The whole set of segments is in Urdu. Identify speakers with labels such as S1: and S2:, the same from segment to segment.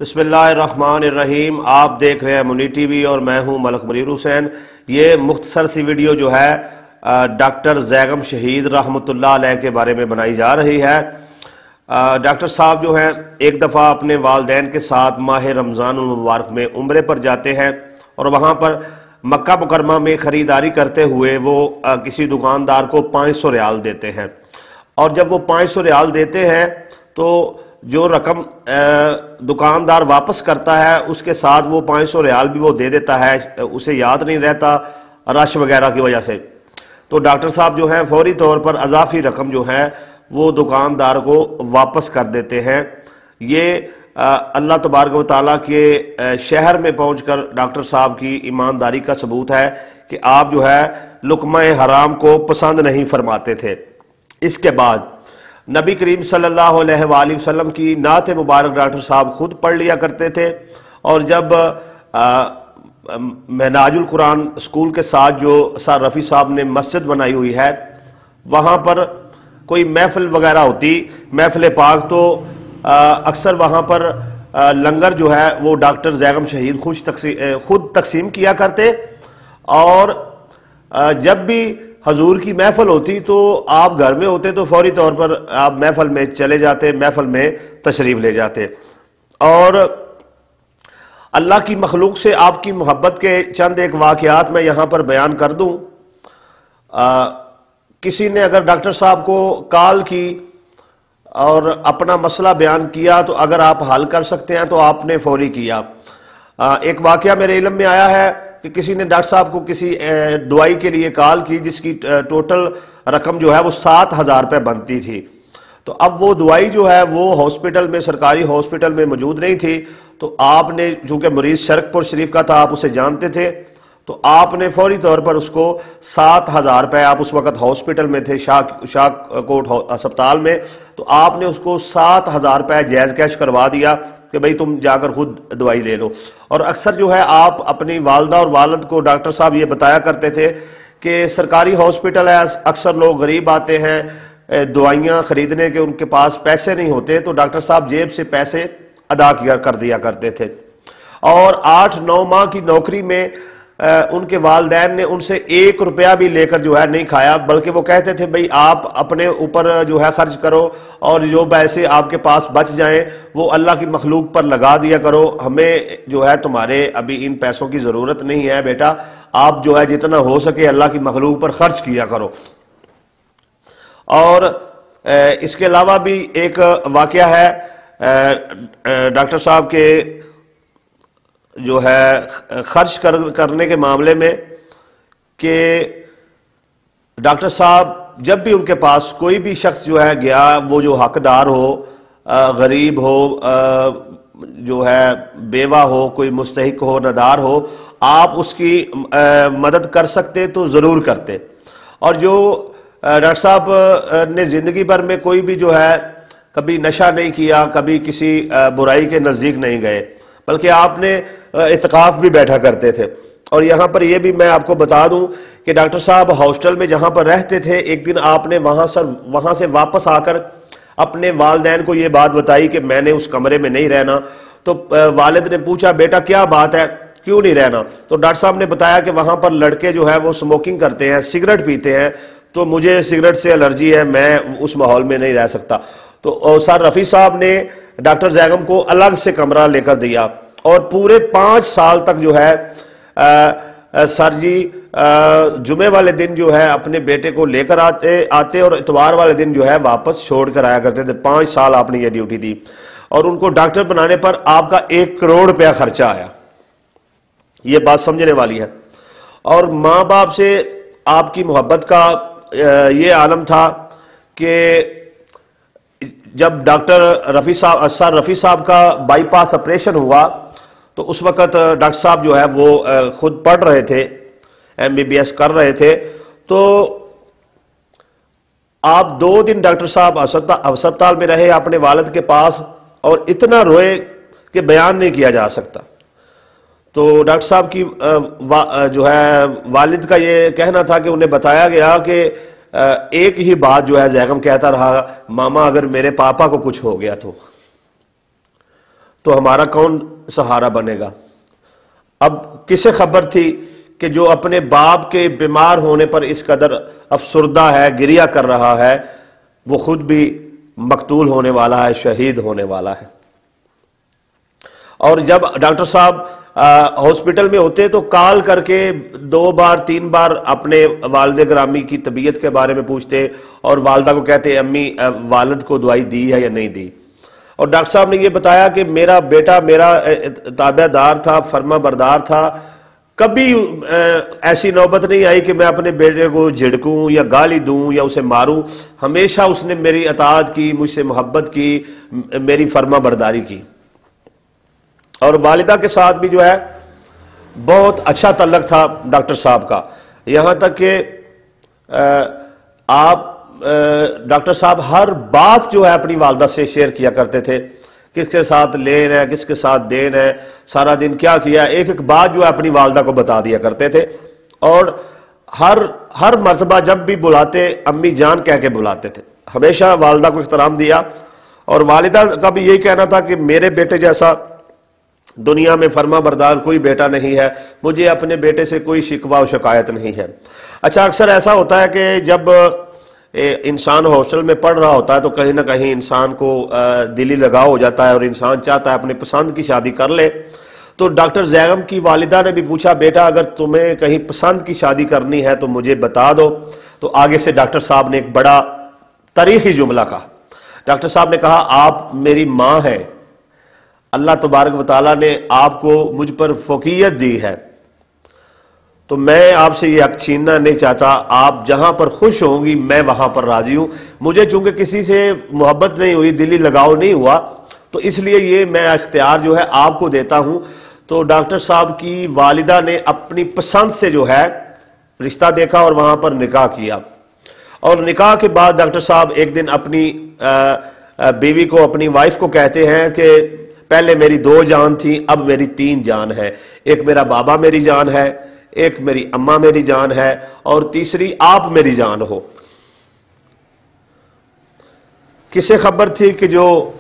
S1: بسم اللہ الرحمن الرحیم. آپ دیکھ رہے ہیں منی ٹی وی اور میں ہوں ملک منیر حسین. یہ مختصر سی ویڈیو جو ہے ڈاکٹر زیغم شہید رحمۃ اللہ علیہ کے بارے میں بنائی جا رہی ہے. ڈاکٹر صاحب جو ہیں ایک دفعہ اپنے والدین کے ساتھ ماہ رمضان المبارک میں عمرے پر جاتے ہیں اور وہاں پر مکہ مکرمہ میں خریداری کرتے ہوئے وہ کسی دکاندار کو 500 ریال دیتے ہیں. اور جب وہ 500 ریال دیتے ہیں تو جو رقم دکاندار واپس کرتا ہے اس کے ساتھ وہ 500 ریال بھی وہ دے دیتا ہے. اسے یاد نہیں رہتا رش وغیرہ کی وجہ سے. تو ڈاکٹر صاحب جو ہیں فوری طور پر اضافی رقم جو ہے وہ دکاندار کو واپس کر دیتے ہیں. یہ اللہ تبارک و تعالیٰ کے شہر میں پہنچ کر ڈاکٹر صاحب کی ایمانداری کا ثبوت ہے کہ آپ جو ہے لقمہ حرام کو پسند نہیں فرماتے تھے. اس کے بعد نبی کریم صلی اللہ علیہ وآلہ وسلم کی نعت مبارک ڈاکٹر صاحب خود پڑھ لیا کرتے تھے. اور جب منہاج القرآن اسکول کے ساتھ جو سر رفیع صاحب نے مسجد بنائی ہوئی ہے وہاں پر کوئی محفل وغیرہ ہوتی محفل پاک تو اکثر وہاں پر لنگر جو ہے وہ ڈاکٹر زیغم شہید خود تقسیم کیا کرتے. اور جب بھی حضور کی محفل ہوتی تو آپ گھر میں ہوتے تو فوری طور پر آپ محفل میں چلے جاتے, محفل میں تشریف لے جاتے. اور اللہ کی مخلوق سے آپ کی محبت کے چند ایک واقعات میں یہاں پر بیان کر دوں. کسی نے اگر ڈاکٹر صاحب کو کال کی اور اپنا مسئلہ بیان کیا تو اگر آپ حل کر سکتے ہیں تو آپ نے فوری کیا. ایک واقعہ میرے علم میں آیا ہے کہ کسی نے ڈاکٹر صاحب کو کسی دوائی کے لیے کال کی جس کی ٹوٹل رقم جو ہے وہ 7,000 روپے بنتی تھی. تو اب وہ دوائی جو ہے وہ ہاسپٹل میں سرکاری ہاسپٹل میں موجود نہیں تھی. تو آپ نے چونکہ مریض شرک پور شریف کا تھا آپ اسے جانتے تھے تو آپ نے فوری طور پر اس کو 7,000 روپے, آپ اس وقت ہاسپٹل میں تھے شاہ کوٹ ہسپتال میں, تو آپ نے اس کو 7,000 روپے جائز کیش کروا دیا کہ بھئی تم جا کر خود دوائی لے لو. اور اکثر جو ہے آپ اپنی والدہ اور والد کو ڈاکٹر صاحب یہ بتایا کرتے تھے کہ سرکاری ہاسپٹل ہے, اکثر لوگ غریب آتے ہیں دوائیاں خریدنے کے, ان کے پاس پیسے نہیں ہوتے تو ڈاکٹر صاحب جیب سے پیسے ادا کر دیا کرتے تھے. اور 8-9 ماہ کی نوکری میں ان کے والدین نے ان سے 1 روپیہ بھی لے کر جو ہے نہیں کھایا, بلکہ وہ کہتے تھے بھئی آپ اپنے اوپر جو ہے خرچ کرو اور جو پیسے آپ کے پاس بچ جائیں وہ اللہ کی مخلوق پر لگا دیا کرو, ہمیں جو ہے تمہارے ابھی ان پیسوں کی ضرورت نہیں ہے بیٹا, آپ جو ہے جتنا ہو سکے اللہ کی مخلوق پر خرچ کیا کرو. اور اس کے علاوہ بھی ایک واقعہ ہے ڈاکٹر صاحب کے جو ہے خرچ کرنے کے معاملے میں کہ ڈاکٹر صاحب جب بھی ان کے پاس کوئی بھی شخص جو ہے گیا, وہ جو حقدار ہو, غریب ہو, جو ہے بیوہ ہو, کوئی مستحق ہو, ندار ہو, آپ اس کی مدد کر سکتے تو ضرور کرتے. اور جو ڈاکٹر صاحب نے زندگی بھر میں کوئی بھی جو ہے کبھی نشہ نہیں کیا, کبھی کسی برائی کے نزدیک نہیں گئے, بلکہ آپ نے اعتکاف بھی بیٹھا کرتے تھے. اور یہاں پر یہ بھی میں آپ کو بتا دوں کہ ڈاکٹر صاحب ہاسٹل میں جہاں پر رہتے تھے ایک دن آپ نے وہاں سے واپس آ کر اپنے والدین کو یہ بات بتائی کہ میں نے اس کمرے میں نہیں رہنا. تو والد نے پوچھا بیٹا کیا بات ہے, کیوں نہیں رہنا؟ تو ڈاکٹر صاحب نے بتایا کہ وہاں پر لڑکے جو ہے وہ سموکنگ کرتے ہیں, سگریٹ پیتے ہیں, تو مجھے سگریٹ سے الرجی ہے, میں اس ماحول میں نہیں رہ سکتا. تو سر رفیع صاحب نے ڈاکٹر زیغم کو الگ سے کمرہ لے کر دیا اور پورے 5 سال تک جو ہے سر جی جمعے والے دن جو ہے اپنے بیٹے کو لے کر آتے اور اتوار والے دن جو ہے واپس چھوڑ کر آیا کرتے تھے. 5 سال آپ نے یہ ڈیوٹی دی اور ان کو ڈاکٹر بنانے پر آپ کا 1 کروڑ روپیہ خرچہ آیا. یہ بات سمجھنے والی ہے. اور ماں باپ سے آپ کی محبت کا یہ عالم تھا کہ جب ڈاکٹر سر رفیع صاحب کا بائی پاس آپریشن ہوا تو اس وقت ڈاکٹر صاحب جو ہے وہ خود پڑھ رہے تھے, MBBS کر رہے تھے. تو آپ 2 دن ڈاکٹر صاحب ہسپتال میں رہے اپنے والد کے پاس اور اتنا روئے کہ بیان نہیں کیا جا سکتا. تو ڈاکٹر صاحب کی جو ہے والد کا یہ کہنا تھا کہ انہیں بتایا گیا کہ ایک ہی بات جو ہے زیغم کہتا رہا, ماما اگر میرے پاپا کو کچھ ہو گیا تو ہمارا کون سہارا بنے گا؟ اب کسے خبر تھی کہ جو اپنے باپ کے بیمار ہونے پر اس قدر افسردہ ہے، گریہ کر رہا ہے، وہ خود بھی مقتول ہونے والا ہے، شہید ہونے والا ہے۔ اور جب ڈاکٹر صاحب ہاسپٹل میں ہوتے تو کال کر کے 2 بار 3 بار اپنے والد گرامی کی طبیعت کے بارے میں پوچھتے اور والدہ کو کہتے امی والد کو دوائی دی ہے یا نہیں دی۔ اور ڈاکٹر صاحب نے یہ بتایا کہ میرا بیٹا میرا تابع دار تھا، فرما بردار تھا، کبھی ایسی نوبت نہیں آئی کہ میں اپنے بیٹے کو جھڑکوں یا گالی دوں یا اسے ماروں، ہمیشہ اس نے میری اطاعت کی، مجھ سے محبت کی، میری فرما برداری کی۔ اور والدہ کے ساتھ بھی جو ہے بہت اچھا تعلق تھا ڈاکٹر صاحب کا، یہاں تک کہ ڈاکٹر صاحب ہر بات جو ہے اپنی والدہ سے شیئر کیا کرتے تھے، کس کے ساتھ لین ہے، کس کے ساتھ دین ہے، سارا دن کیا کیا، ایک ایک بات جو ہے اپنی والدہ کو بتا دیا کرتے تھے۔ اور ہر مرتبہ جب بھی بلاتے امی جان کہہ کے بلاتے تھے، ہمیشہ والدہ کو احترام دیا۔ اور والدہ کا بھی یہی کہنا تھا کہ میرے بیٹے جیسا دنیا میں فرما بردار کوئی بیٹا نہیں ہے، مجھے اپنے بیٹے سے کوئی شکوہ و شکایت نہیں ہے۔ اچھا، اکثر ایسا ہوتا ہے کہ جب انسان ہاسٹل میں پڑھ رہا ہوتا ہے تو کہیں نہ کہیں انسان کو دلی لگاؤ ہو جاتا ہے اور انسان چاہتا ہے اپنی پسند کی شادی کر لے۔ تو ڈاکٹر زیغم کی والدہ نے بھی پوچھا بیٹا اگر تمہیں کہیں پسند کی شادی کرنی ہے تو مجھے بتا دو۔ تو آگے سے ڈاکٹر صاحب نے ایک بڑا تاریخی جملہ کہا۔ ڈاکٹر صاحب نے کہا آپ میری ماں ہیں، اللہ تبارک و تعالیٰ نے آپ کو مجھ پر فوقیت دی ہے، تو میں آپ سے یہ حق چھیننا نہیں چاہتا، آپ جہاں پر خوش ہوں گی میں وہاں پر راضی ہوں۔ مجھے چونکہ کسی سے محبت نہیں ہوئی، دلی لگاؤ نہیں ہوا، تو اس لیے یہ میں اختیار جو ہے آپ کو دیتا ہوں۔ تو ڈاکٹر صاحب کی والدہ نے اپنی پسند سے جو ہے رشتہ دیکھا اور وہاں پر نکاح کیا۔ اور نکاح کے بعد ڈاکٹر صاحب ایک دن اپنی بیوی کو، اپنی وائف کو کہتے ہیں کہ پہلے میری 2 جان تھی، اب میری 3 جان ہے، ایک میرا بابا میری جان ہے، ایک میری اماں میری جان ہے، اور تیسری آپ میری جان ہو۔ کسے خبر تھی کہ جو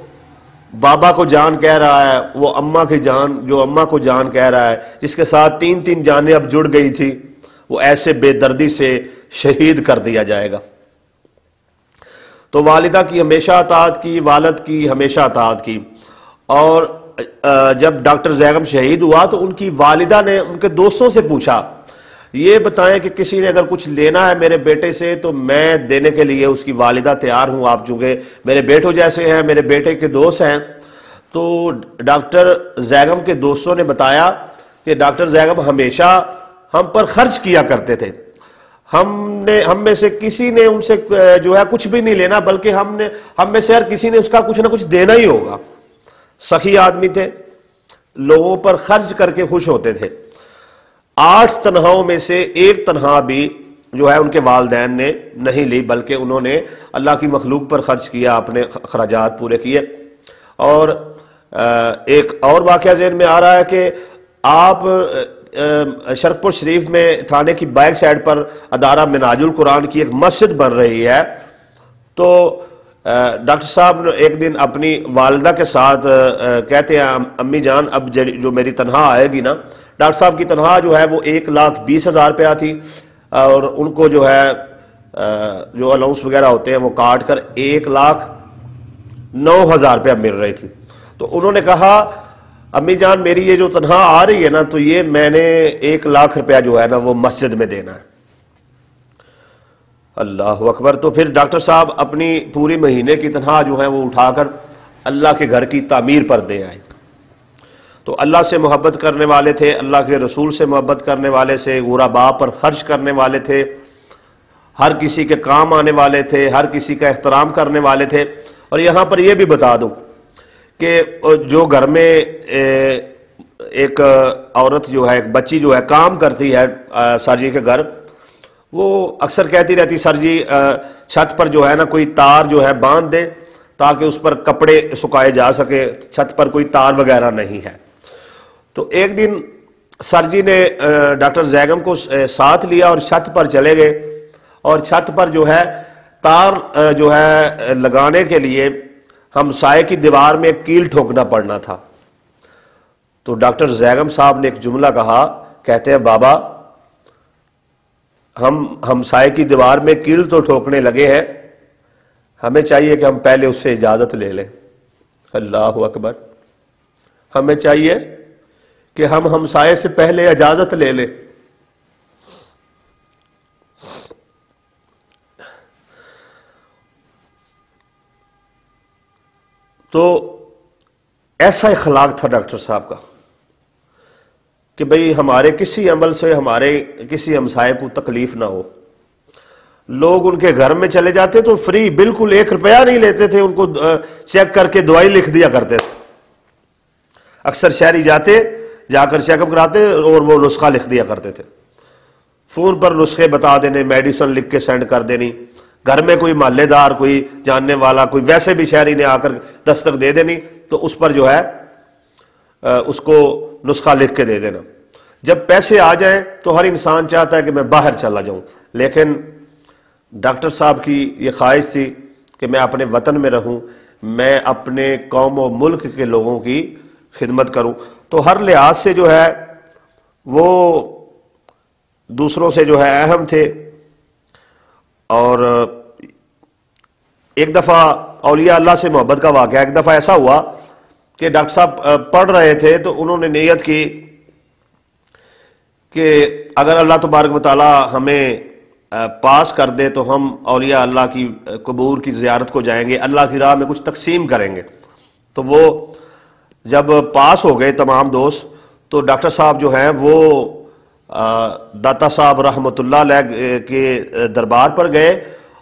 S1: بابا کو جان کہہ رہا ہے وہ اماں کی جان، جو اماں کو جان کہہ رہا ہے، جس کے ساتھ 3 جانیں اب جڑ گئی تھی، وہ ایسے بے دردی سے شہید کر دیا جائے گا۔ تو والدہ کی ہمیشہ اطاعت کی، والد کی ہمیشہ اطاعت کی۔ اور جب ڈاکٹر زیغم شہید ہوا تو ان کی والدہ نے ان کے دوستوں سے پوچھا یہ بتائیں کہ کسی نے اگر کچھ لینا ہے میرے بیٹے سے تو میں دینے کے لیے اس کی والدہ تیار ہوں، آپ چونکہ میرے بیٹوں جیسے ہیں، میرے بیٹے کے دوست ہیں۔ تو ڈاکٹر زیغم کے دوستوں نے بتایا کہ ڈاکٹر زیغم ہمیشہ ہم پر خرچ کیا کرتے تھے، ہم میں سے کسی نے ان سے جو ہے کچھ بھی نہیں لینا، بلکہ ہم میں سے ہر کسی نے اس کا کچھ نہ کچھ دینا ہی ہوگا۔ سخی آدمی تھے، لوگوں پر خرچ کر کے خوش ہوتے تھے۔ 8 تنہاؤں میں سے 1 تنہا بھی جو ہے ان کے والدین نے نہیں لی، بلکہ انہوں نے اللہ کی مخلوق پر خرچ کیا، اپنے اخراجات پورے کیے۔ اور ایک اور واقعہ ذہن میں آ رہا ہے کہ آپ شرقپور شریف میں تھانے کی بیک سائڈ پر ادارہ منہاج القرآن کی ایک مسجد بن رہی ہے۔ تو ڈاکٹر صاحب ایک دن اپنی والدہ کے ساتھ کہتے ہیں امی جان اب جو میری تنخواہ آئے گی نا، ڈاکٹر صاحب کی تنخواہ جو ہے وہ 1,20,000 روپیہ تھی، اور ان کو جو ہے جو الاؤنس وغیرہ ہوتے ہیں وہ کاٹ کر 1,09,000 روپیہ مل رہی تھی۔ تو انہوں نے کہا امی جان میری یہ جو تنخواہ آ رہی ہے نا تو یہ میں نے 1,00,000 روپیہ جو ہے نا وہ مسجد میں دینا ہے۔ اللہ اکبر۔ تو پھر ڈاکٹر صاحب اپنی پوری مہینے کی تنخواہ جو ہے وہ اٹھا کر اللہ کے گھر کی تعمیر پر دے آئے۔ تو اللہ سے محبت کرنے والے تھے، اللہ کے رسول سے محبت کرنے والے سے، غرباء پر خرچ کرنے والے تھے، ہر کسی کے کام آنے والے تھے، ہر کسی کا احترام کرنے والے تھے۔ اور یہاں پر یہ بھی بتا دوں کہ جو گھر میں ایک عورت جو ہے، ایک بچی جو ہے کام کرتی ہے سر جی کے گھر، وہ اکثر کہتی رہتی سر جی چھت پر جو ہے نا کوئی تار جو ہے باندھ دے تاکہ اس پر کپڑے سکھائے جا سکے، چھت پر کوئی تار وغیرہ نہیں ہے۔ تو ایک دن سر جی نے ڈاکٹر زیغم کو ساتھ لیا اور چھت پر چلے گئے، اور چھت پر جو ہے تار جو ہے لگانے کے لیے ہمسائے کی دیوار میں کیل ٹھوکنا پڑنا تھا۔ تو ڈاکٹر زیغم صاحب نے ایک جملہ کہا، کہتے ہیں بابا ہم ہمسائے کی دیوار میں کیل تو ٹھوکنے لگے ہیں، ہمیں چاہیے کہ ہم پہلے اس سے اجازت لے لیں۔ اللہ اکبر، ہمیں چاہیے کہ ہم ہمسائے سے پہلے اجازت لے لیں۔ تو ایسا اخلاق تھا ڈاکٹر صاحب کا کہ بھئی ہمارے کسی عمل سے ہمارے کسی ہمسائے کو تکلیف نہ ہو۔ لوگ ان کے گھر میں چلے جاتے تو فری، بالکل 1 روپیہ نہیں لیتے تھے، ان کو چیک کر کے دوائی لکھ دیا کرتے تھے۔ اکثر شہری جا کر چیک اپ کراتے اور وہ نسخہ لکھ دیا کرتے تھے، فون پر نسخے بتا دینے، میڈیسن لکھ کے سینڈ کر دینی، گھر میں کوئی محلے دار، کوئی جاننے والا، کوئی ویسے بھی شہری نے آ کر دستک دے دینی تو اس پر جو ہے اس کو نسخہ لکھ کے دے دینا۔ جب پیسے آ جائیں تو ہر انسان چاہتا ہے کہ میں باہر چلا جاؤں، لیکن ڈاکٹر صاحب کی یہ خواہش تھی کہ میں اپنے وطن میں رہوں، میں اپنے قوم و ملک کے لوگوں کی خدمت کروں۔ تو ہر لحاظ سے جو ہے وہ دوسروں سے جو ہے اہم تھے۔ اور ایک دفعہ اولیاء اللہ سے محبت کا واقعہ، ایک دفعہ ایسا ہوا کہ ڈاکٹر صاحب پڑھ رہے تھے تو انہوں نے نیت کی کہ اگر اللہ تبارک و تعالی ہمیں پاس کر دے تو ہم اولیاء اللہ کی قبور کی زیارت کو جائیں گے، اللہ کی راہ میں کچھ تقسیم کریں گے۔ تو وہ جب پاس ہو گئے تمام دوست تو ڈاکٹر صاحب جو ہیں وہ داتا صاحب رحمۃ اللہ علیہ کے دربار پر گئے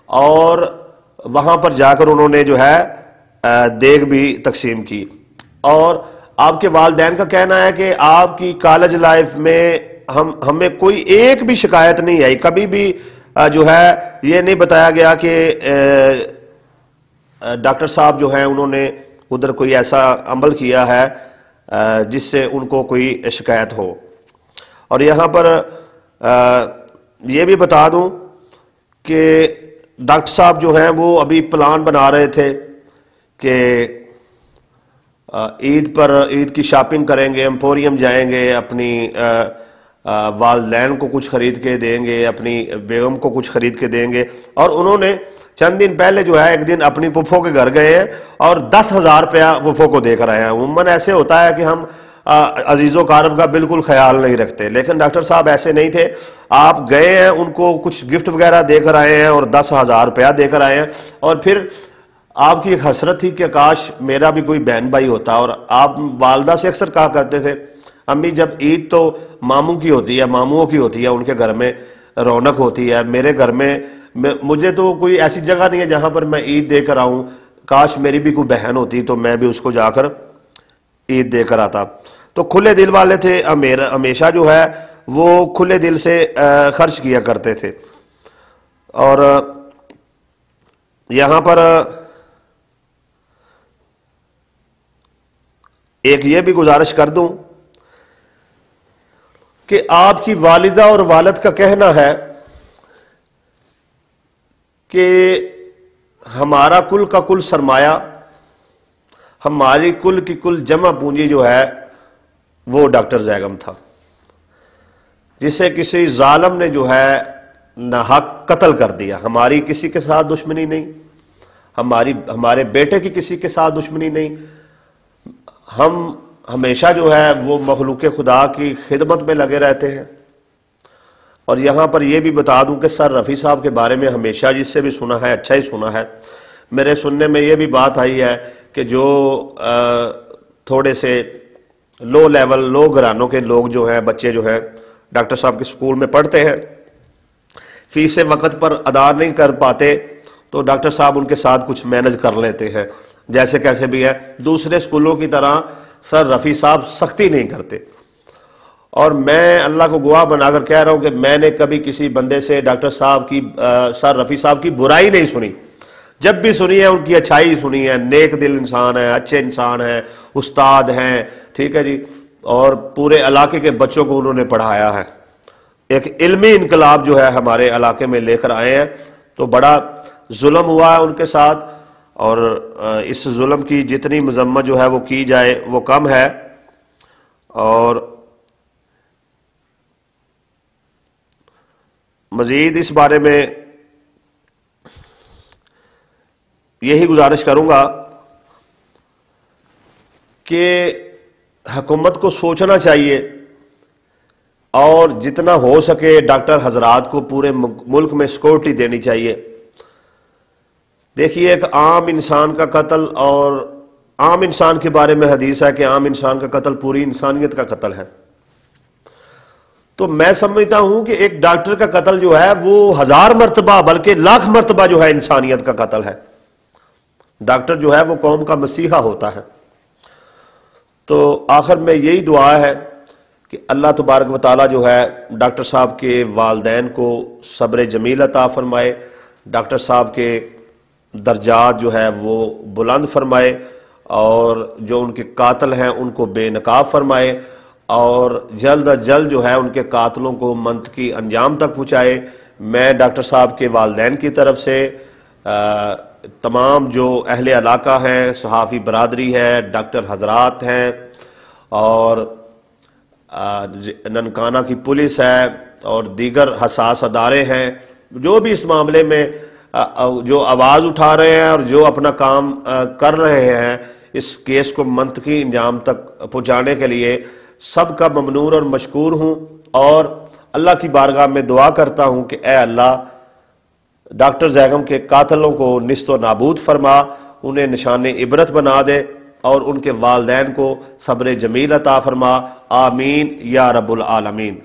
S1: اور وہاں پر جا کر انہوں نے جو ہے دیگ بھی تقسیم کی۔ اور آپ کے والدین کا کہنا ہے کہ آپ کی کالج لائف میں ہمیں کوئی ایک بھی شکایت نہیں آئی، کبھی بھی جو ہے یہ نہیں بتایا گیا کہ ڈاکٹر صاحب جو ہیں انہوں نے ادھر کوئی ایسا عمل کیا ہے جس سے ان کو کوئی شکایت ہو۔ اور یہاں پر یہ بھی بتا دوں کہ ڈاکٹر صاحب جو ہیں وہ ابھی پلان بنا رہے تھے کہ عید کی شاپنگ کریں گے، ایمپوریم جائیں گے، اپنی والدین کو کچھ خرید کے دیں گے، اپنی بیگم کو کچھ خرید کے دیں گے۔ اور انہوں نے چند دن پہلے جو ہے ایک دن اپنی پھپھو کے گھر گئے ہیں اور 10,000 روپیہ پھپھو کو دے کر آئے ہیں۔ عموماً ایسے ہوتا ہے کہ ہم عزیز و اقارب کا بالکل خیال نہیں رکھتے، لیکن ڈاکٹر صاحب ایسے نہیں تھے، آپ گئے ہیں ان کو کچھ گفٹ وغیرہ دے کر آئے ہیں اور 10,000 روپیہ دے کر آئے ہیں۔ اور پھر آپ کی ایک حسرت تھی کہ کاش میرا بھی کوئی بہن بھائی ہوتا، اور آپ والدہ سے اکثر کہا کرتے تھے امی جب عید تو ماموں کی ہوتی ہے، ماموں کی ہوتی ہے، ان کے گھر میں رونق ہوتی ہے، میرے گھر میں مجھے تو کوئی ایسی جگہ نہیں ہے جہاں پر میں عید دے کر آؤں، کاش میری بھی کوئی بہن ہوتی تو میں بھی اس کو جا کر عید دے کر آتا۔ تو کھلے دل والے تھے، ہمیشہ جو ہے وہ کھلے دل سے خرچ کیا کرتے تھے۔ اور یہاں پر ایک یہ بھی گزارش کر دوں کہ آپ کی والدہ اور والد کا کہنا ہے کہ ہمارا کل کا کل سرمایہ، ہماری کل کی کل جمع پونجی جو ہے وہ ڈاکٹر زیغم تھا، جسے کسی ظالم نے جو ہے ناحق قتل کر دیا۔ ہماری کسی کے ساتھ دشمنی نہیں، ہمارے بیٹے کی کسی کے ساتھ دشمنی نہیں، ہم ہمیشہ جو ہے وہ مخلوق خدا کی خدمت میں لگے رہتے ہیں۔ اور یہاں پر یہ بھی بتا دوں کہ سر رفیع صاحب کے بارے میں ہمیشہ جس سے بھی سنا ہے اچھا ہی سنا ہے۔ میرے سننے میں یہ بھی بات آئی ہے کہ جو تھوڑے سے لو لیول، لو گھرانوں کے لوگ جو ہیں، بچے جو ہیں ڈاکٹر صاحب کے سکول میں پڑھتے ہیں، فیس وقت پر ادا نہیں کر پاتے تو ڈاکٹر صاحب ان کے ساتھ کچھ مینج کر لیتے ہیں، جیسے کیسے بھی ہے۔ دوسرے سکولوں کی طرح سر رفیع صاحب سختی نہیں کرتے۔ اور میں اللہ کو گواہ بنا کر کہہ رہا ہوں کہ میں نے کبھی کسی بندے سے ڈاکٹر صاحب کی، سر رفیع صاحب کی برائی نہیں سنی۔ جب بھی سنی ہے ان کی اچھائی سنی ہے، نیک دل انسان ہے، اچھے انسان ہیں، استاد ہیں، ٹھیک ہے جی، اور پورے علاقے کے بچوں کو انہوں نے پڑھایا ہے۔ ایک علمی انقلاب جو ہے ہمارے علاقے میں لے کر آئے ہیں۔ تو بڑا ظلم ہوا ہے ان کے ساتھ، اور اس ظلم کی جتنی مذمت جو ہے وہ کی جائے وہ کم ہے۔ اور مزید اس بارے میں یہی گزارش کروں گا کہ حکومت کو سوچنا چاہیے اور جتنا ہو سکے ڈاکٹر حضرات کو پورے ملک میں سیکورٹی دینی چاہیے۔ دیکھیے ایک عام انسان کا قتل، اور عام انسان کے بارے میں حدیث ہے کہ عام انسان کا قتل پوری انسانیت کا قتل ہے، تو میں سمجھتا ہوں کہ ایک ڈاکٹر کا قتل جو ہے وہ 1000 مرتبہ بلکہ لاکھ مرتبہ جو ہے انسانیت کا قتل ہے۔ ڈاکٹر جو ہے وہ قوم کا مسیحا ہوتا ہے۔ تو آخر میں یہی دعا ہے کہ اللہ تبارک و تعالی جو ہے ڈاکٹر صاحب کے والدین کو صبر جمیل عطا فرمائے، ڈاکٹر صاحب کے درجات جو ہے وہ بلند فرمائے، اور جو ان کے قاتل ہیں ان کو بے نقاب فرمائے، اور جلد از جلد جو ہے ان کے قاتلوں کو منطقی انجام تک پہنچائے۔ میں ڈاکٹر صاحب کے والدین کی طرف سے تمام جو اہل علاقہ ہیں، صحافی برادری ہے، ڈاکٹر حضرات ہیں، اور ننکانہ کی پولیس ہے اور دیگر حساس ادارے ہیں، جو بھی اس معاملے میں جو آواز اٹھا رہے ہیں اور جو اپنا کام کر رہے ہیں اس کیس کو منطقی انجام تک پہنچانے کے لیے، سب کا ممنون اور مشکور ہوں، اور اللہ کی بارگاہ میں دعا کرتا ہوں کہ اے اللہ ڈاکٹر زیغم کے قاتلوں کو نیست و نابود فرما، انہیں نشان عبرت بنا دے، اور ان کے والدین کو صبر جمیل عطا فرما، آمین یا رب العالمین۔